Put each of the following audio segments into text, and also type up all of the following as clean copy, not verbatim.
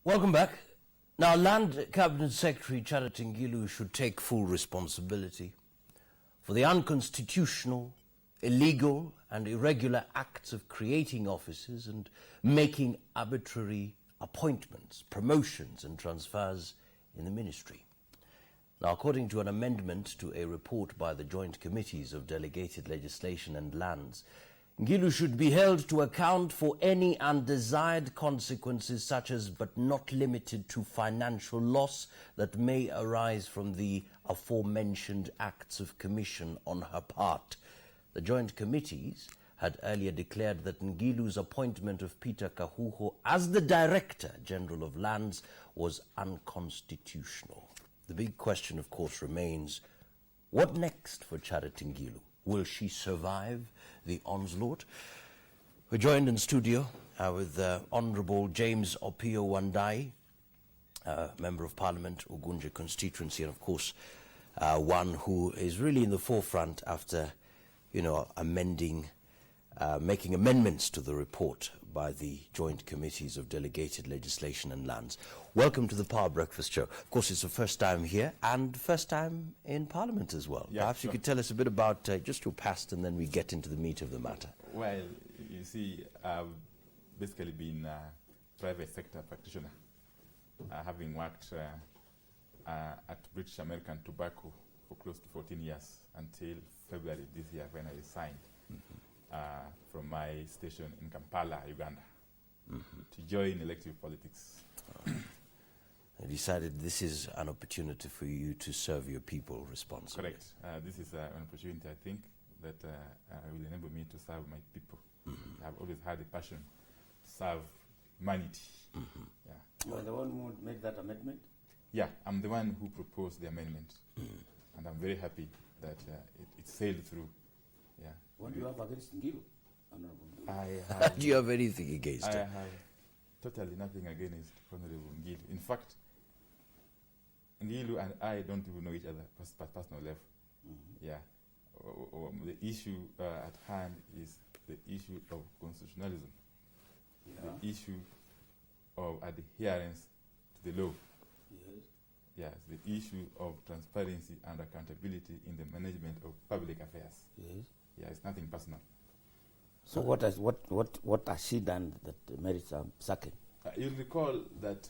Welcome back. Now, Land Cabinet Secretary Charity Ngilu should take full responsibility for the unconstitutional, illegal and irregular acts of creating offices and making arbitrary appointments, promotions and transfers in the ministry. Now, according to an amendment to a report by the Joint Committees of Delegated Legislation and Lands, Ngilu should be held to account for any undesired consequences such as, but not limited to, financial loss that may arise from the aforementioned acts of commission on her part. The Joint Committees had earlier declared that Ngilu's appointment of Peter Kahuho as the Director General of Lands was unconstitutional. The big question, of course, remains, what next for Charity Ngilu? Will she survive the onslaught? We're joined in studio with Honourable James Opiyo Wandai, Member of Parliament, Ugunja constituency, and of course one who is really in the forefront after, making amendments to the report by the Joint Committees of Delegated Legislation and Lands. Welcome to the Power Breakfast Show. Of course, it's the first time here and first time in Parliament as well. Yeah, perhaps you could tell us a bit about just your past and then we get into the meat of the matter. Well, you see, I've basically been a private sector practitioner, having worked at British American Tobacco for close to 14 years until February this year when I resigned from my station in Kampala, Uganda, to join elective politics. I decided this is an opportunity for you to serve your people responsibly. Correct. This is an opportunity, I think, that will enable me to serve my people. I've always had a passion to serve humanity. Yeah. You are the one who made that amendment? Yeah, I'm the one who proposed the amendment. And I'm very happy that it sailed through. Yeah. What do you have against Ngilu? Do you have anything against her? her? I have totally nothing against Honorable Ngilu. In fact, Ngilu and I don't even know each other at personal level. Yeah. The issue at hand is the issue of constitutionalism, the issue of adherence to the law. Yes, the issue of transparency and accountability in the management of public affairs. Yes. Yeah, it's nothing personal. So what has she done that merits sacking? You'll recall that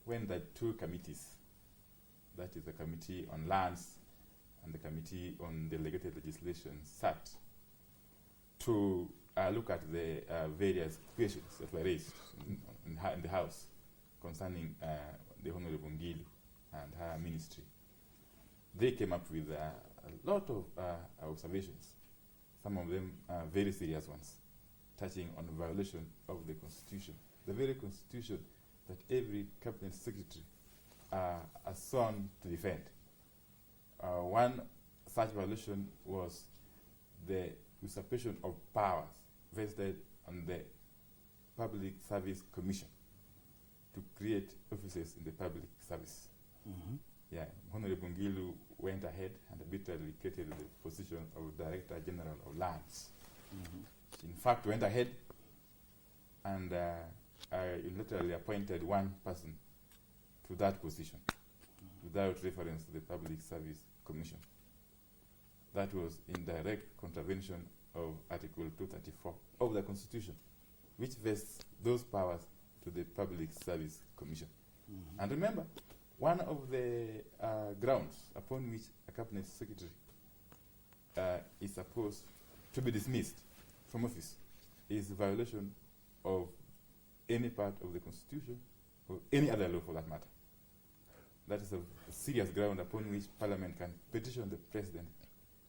when the two committees, that is the Committee on Lands and the Committee on Delegated Legislation, sat to look at the various questions that were raised in the House concerning the Honorable Ngilu and her ministry. They came up with a lot of observations, some of them very serious ones, touching on violation of the Constitution, the very Constitution that every Cabinet Secretary is sworn to defend. One such violation was the usurpation of powers vested on the Public Service Commission to create offices in the public service. Yeah, Honorable Ngilu went ahead and arbitrarily created the position of Director General of Lands. In fact, went ahead and literally appointed one person to that position without reference to the Public Service Commission. That was in direct contravention of Article 234 of the Constitution, which vests those powers to the Public Service Commission. And remember, one of the grounds upon which a Cabinet Secretary is supposed to be dismissed from office is the violation of any part of the Constitution or any other law for that matter. That is a serious ground upon which Parliament can petition the President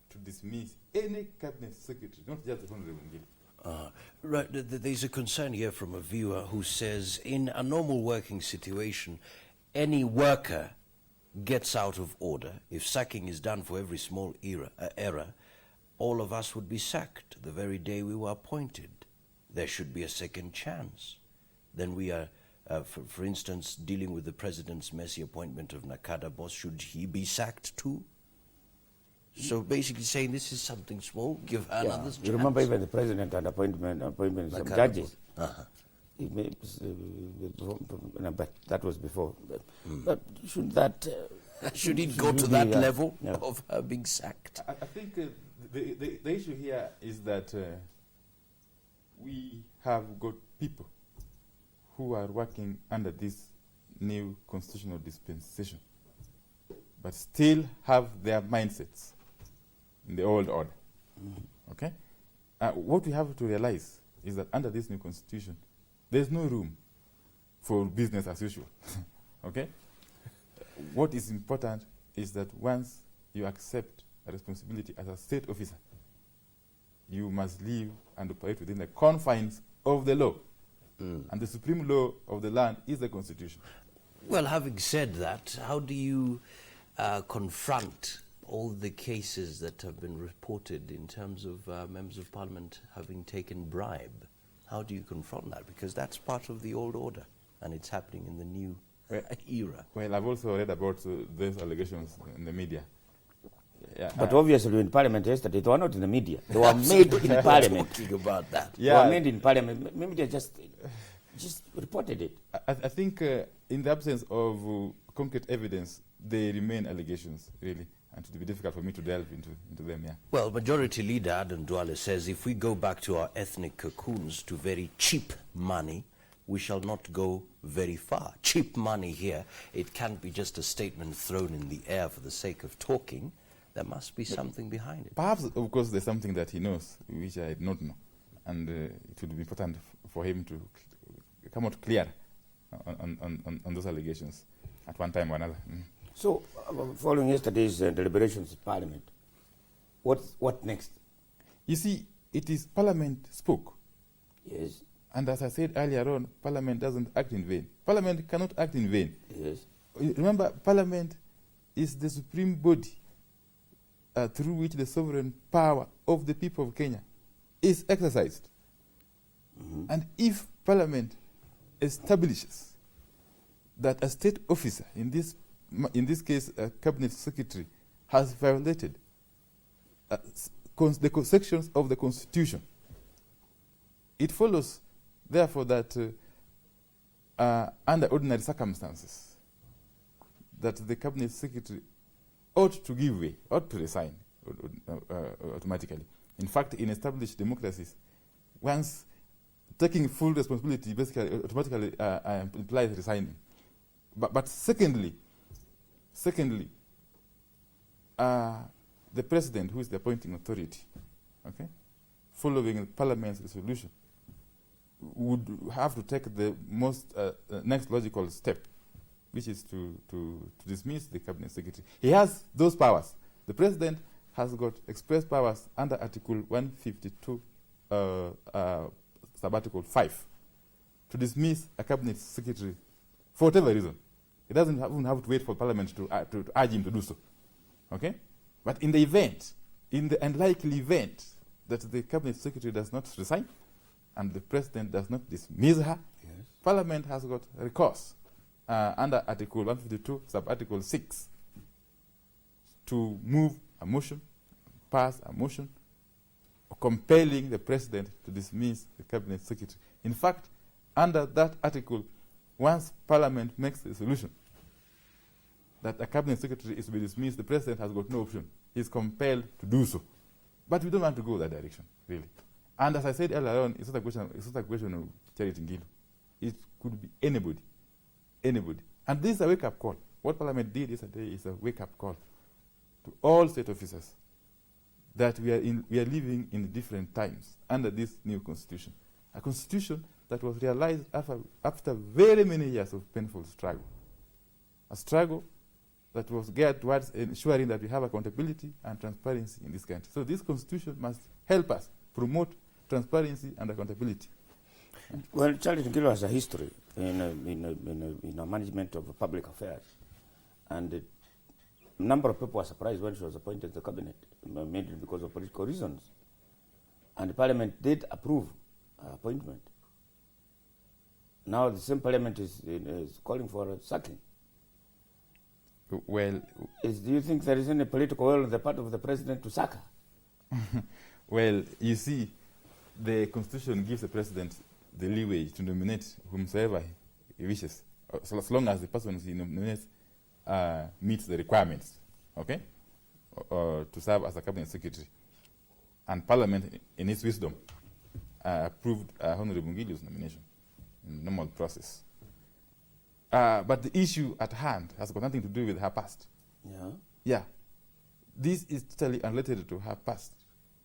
to dismiss any Cabinet Secretary, not just the Honorable Ngilu. Right, there's a concern here from a viewer who says, in a normal working situation, any worker gets out of order. If sacking is done for every small error, all of us would be sacked the very day we were appointed. There should be a second chance. Then we are, for instance, dealing with the President's messy appointment of Nakada Boss. Should he be sacked too? So basically saying this is something small, give her another chance. You remember even the President had appointments of judges. But that was before. But should that... should it go to that level of her being sacked? I think the issue here is that we have got people who are working under this new constitutional dispensation, but still have their mindsets in the old order. Okay? What we have to realize is that under this new constitution, there's no room for business as usual. Okay? What is important is that once you accept a responsibility as a state officer, you must live and operate within the confines of the law. And the supreme law of the land is the constitution. Well, having said that, how do you confront all the cases that have been reported in terms of members of parliament having taken bribe? How do you confront that? Because that's part of the old order, and it's happening in the new era. Well, I've also read about those allegations in the media. Yeah, but obviously in parliament yesterday, they were not in the media. They were made in parliament. Talking about that. They were made in parliament. Media just reported it. I think in the absence of concrete evidence, they remain allegations, really. And it will be difficult for me to delve into them, yeah. Well, Majority Leader Adam Duale says if we go back to our ethnic cocoons, to very cheap money, we shall not go very far. Cheap money here, it can't be just a statement thrown in the air for the sake of talking. There must be something behind it. Perhaps, of course, there's something that he knows, which I did not know. And it would be important for him to come out clear on those allegations at one time or another. So, following yesterday's deliberations in Parliament, what next? You see, it is Parliament spoke. Yes. And as I said earlier on, Parliament doesn't act in vain. Parliament cannot act in vain. Yes. Remember, Parliament is the supreme body through which the sovereign power of the people of Kenya is exercised. And if Parliament establishes that a state officer, in this case a cabinet secretary, has violated the sections of the Constitution, it follows, therefore, that under ordinary circumstances, that the cabinet secretary ought to give way, ought to resign automatically. In fact, in established democracies, once taking full responsibility basically automatically implies resigning. But secondly, the president, who is the appointing authority, okay, following Parliament's resolution, would have to take the most next logical step, which is to dismiss the cabinet secretary. He has those powers. The president has got express powers under Article 152, sub-article 5, to dismiss a cabinet secretary for whatever reason. He doesn't even have to wait for Parliament to urge him to do so. Okay? But in the event, in the unlikely event that the cabinet secretary does not resign and the president does not dismiss her, yes, Parliament has got recourse under Article 152, sub-article 6, to move a motion, pass a motion, compelling the president to dismiss the cabinet secretary. In fact, under that article, once Parliament makes a solution that a cabinet secretary is to be dismissed, the president has got no option. He is compelled to do so. But we don't want to go that direction, really. And as I said earlier on, it's not a question of Charity Ngilu. It could be anybody. And this is a wake-up call. What Parliament did yesterday is a wake-up call to all state officers that we are living in different times under this new constitution. A constitution that was realized after very many years of painful struggle. A struggle that was geared towards ensuring that we have accountability and transparency in this country. So this constitution must help us promote transparency and accountability. Well, Charity Ngilu has a history in a management of public affairs. And a number of people were surprised when she was appointed to the cabinet, mainly because of political reasons. And the Parliament did approve her appointment. Now the same Parliament is calling for a sacking. Well, do you think there is any political will on the part of the president to sack her? Well, you see, the Constitution gives the president the leeway to nominate whomsoever he wishes, so as long as the person he nominates meets the requirements, okay, to serve as a cabinet secretary. And Parliament, in its wisdom, approved Honorable Ngilu's nomination in the normal process. But the issue at hand has got nothing to do with her past. Yeah. Yeah. This is totally unrelated to her past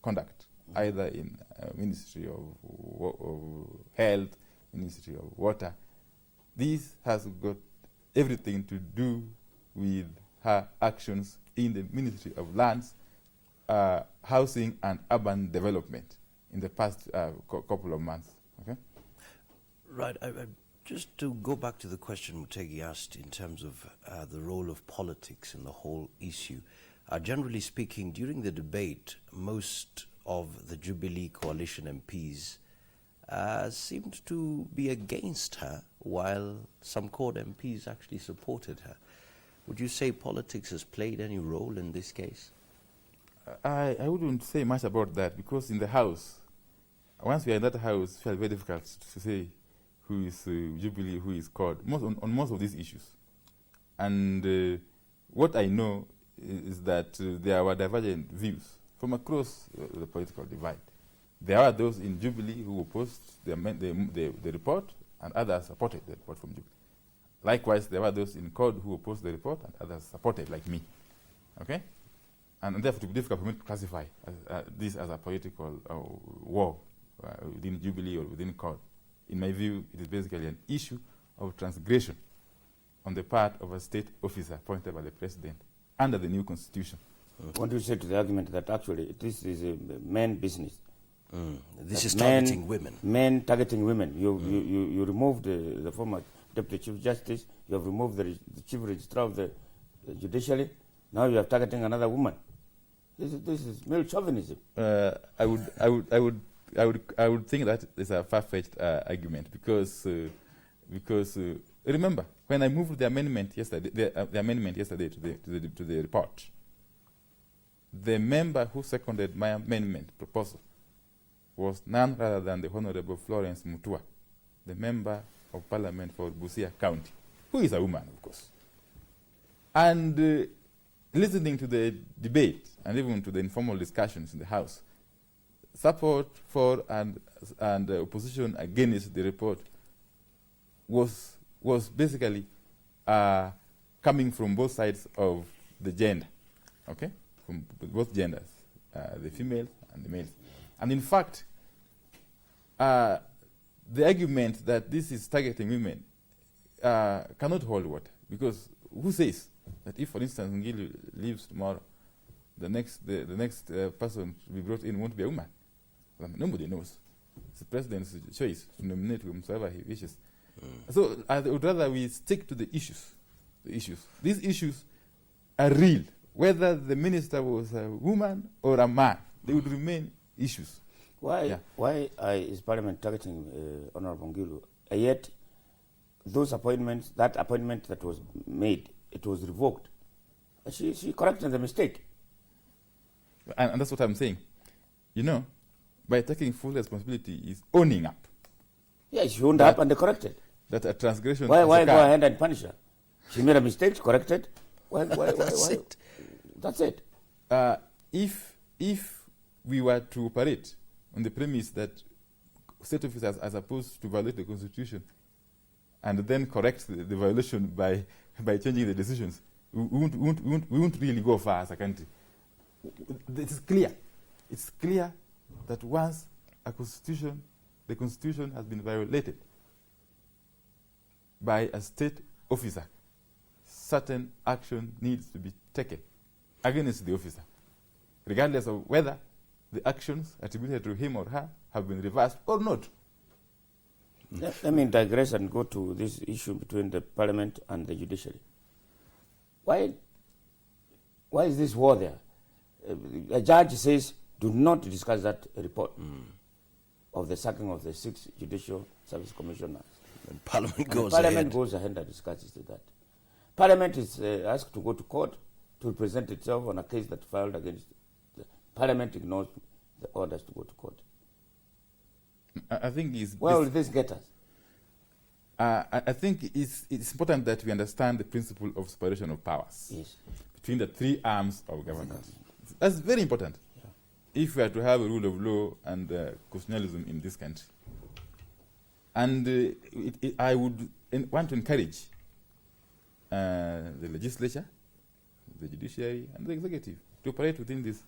conduct, either in Ministry of Health, Ministry of Water. This has got everything to do with her actions in the Ministry of Lands, Housing and Urban Development in the past couple of months. Okay? Right. Just to go back to the question Mutegi asked in terms of the role of politics in the whole issue. Generally speaking, during the debate, most of the Jubilee coalition MPs seemed to be against her, while some CORD MPs actually supported her. Would you say politics has played any role in this case? I wouldn't say much about that, because in the House, once we are in that House, it's very difficult to say who is Jubilee, who is CORD, on most of these issues. And what I know is that there were divergent views from across the political divide. There are those in Jubilee who opposed the report, and others supported the report from Jubilee. Likewise, there were those in CORD who opposed the report, and others supported, like me. Okay? And therefore, it would be difficult for me to classify this as a political war within Jubilee or within CORD. In my view, it is basically an issue of transgression on the part of a state officer appointed by the president under the new constitution. What do you say to the argument that actually this is a men business? This is targeting women. Men targeting women. You removed the former Deputy Chief Justice. You have removed the Chief Registrar of the Judiciary. Now you are targeting another woman. This is male chauvinism. I would think that it's a far-fetched argument, because remember, when I moved the amendment yesterday, to the report, the member who seconded my amendment proposal was none rather than the Honorable Florence Mutua, the member of Parliament for Busia County, who is a woman, of course. And listening to the debate and even to the informal discussions in the House, support for and opposition against the report was basically coming from both sides of the gender, okay, from both genders, the females and the males. And in fact, the argument that this is targeting women cannot hold water, because who says that if, for instance, Ngilu leaves tomorrow, the next person to be brought in won't be a woman? I mean, nobody knows. It's the president's choice to nominate whomsoever he wishes. So I would rather we stick to the issues. These issues are real. Whether the minister was a woman or a man, they would remain issues. Why is Parliament targeting Honorable Ngilu? Yet those appointments, that appointment that was made, it was revoked. She corrected the mistake. And that's what I'm saying. You know, by taking full responsibility is owning up. Yeah, she owned up and they corrected. That a transgression. Why go ahead and punish her? She made a mistake, she corrected. Why? It. That's it. If we were to operate on the premise that state officers are supposed to violate the Constitution and then correct the violation by changing the decisions, we won't really go far as a country. It is clear. It's clear that once the Constitution has been violated by a state officer, certain action needs to be taken against the officer, regardless of whether the actions attributed to him or her have been reversed or not. Let me digress and go to this issue between the Parliament and the judiciary. Why is this war there? A judge says, do not discuss that report of the sacking of the 6 judicial service commissioners. And Parliament goes ahead and discusses that. Parliament is asked to go to court to represent itself on a case that filed against the Parliament ignores the orders to go to court. I think is Where will this get us? I think it's important that we understand the principle of separation of powers between the three arms of government. That's very important if we are to have a rule of law and constitutionalism in this country. And I would want to encourage the legislature, the judiciary, and the executive to operate within these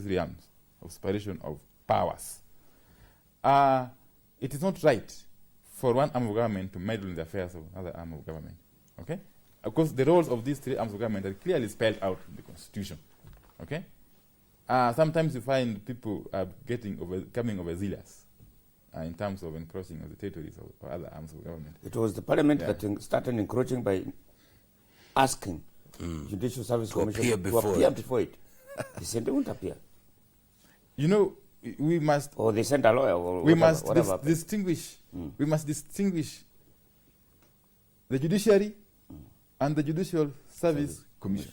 realms of separation of powers. It is not right for one arm of government to meddle in the affairs of another arm of government. Okay? Of course, the roles of these three arms of government are clearly spelled out in the Constitution. Okay? Sometimes you find people becoming overzealous in terms of encroaching on the territories of other arms of government. It was the parliament that started encroaching by asking Judicial Service Commission to appear before it. They said they won't appear. You know, we must... Or they sent a lawyer or we whatever, must distinguish. We must distinguish the judiciary and the Judicial Service Commission.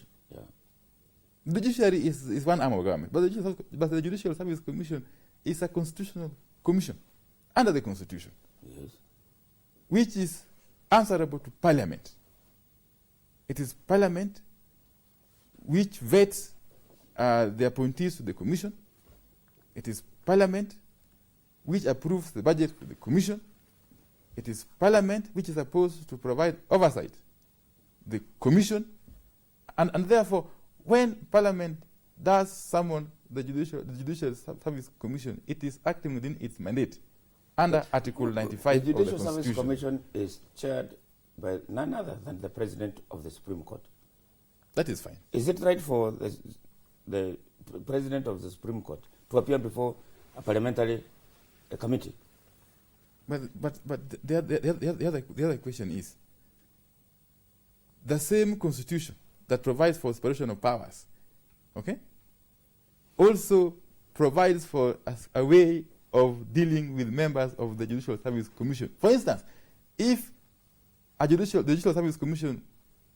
The judiciary is one arm of government, but the Judicial Service Commission is a constitutional commission under the Constitution, which is answerable to Parliament. It is Parliament which vets the appointees to the Commission. It is Parliament which approves the budget for the Commission. It is Parliament which is supposed to provide oversight to the Commission, and therefore, when Parliament does summon the Judicial Service Commission, it is acting within its mandate under Article 95 of the Constitution. The Judicial Service Commission is chaired by none other than the President of the Supreme Court. That is fine. Is it right for the President of the Supreme Court to appear before a parliamentary committee? But the other question is, the same Constitution that provides for separation of powers, okay, also provides for a way of dealing with members of the Judicial Service Commission. For instance, if a Judicial Service Commission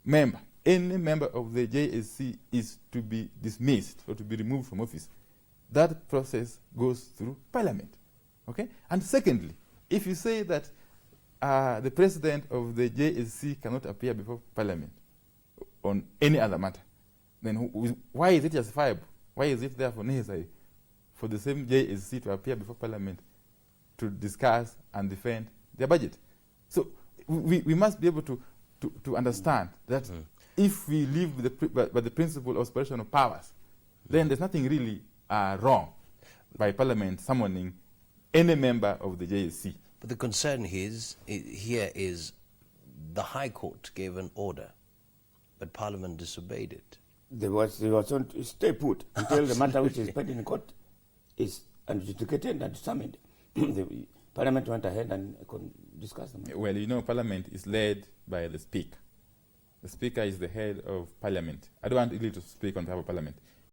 member, any member of the JSC is to be dismissed or to be removed from office, that process goes through Parliament, okay? And secondly, if you say that the President of the JSC cannot appear before Parliament on any other matter, then why is it justifiable? Why is it therefore necessary for the same JSC to appear before Parliament to discuss and defend their budget? So we must be able to understand that if we live by the principle of separation of powers, then there's nothing really wrong by Parliament summoning any member of the JSC. But the concern here is the High Court gave an order, but Parliament disobeyed it. They was on stay put until the matter which is pending in court is adjudicated and determined. The Parliament went ahead and discussed the matter. Well, you know, Parliament is led by the Speaker. The Speaker is the head of Parliament. I don't want really to speak on behalf of Parliament.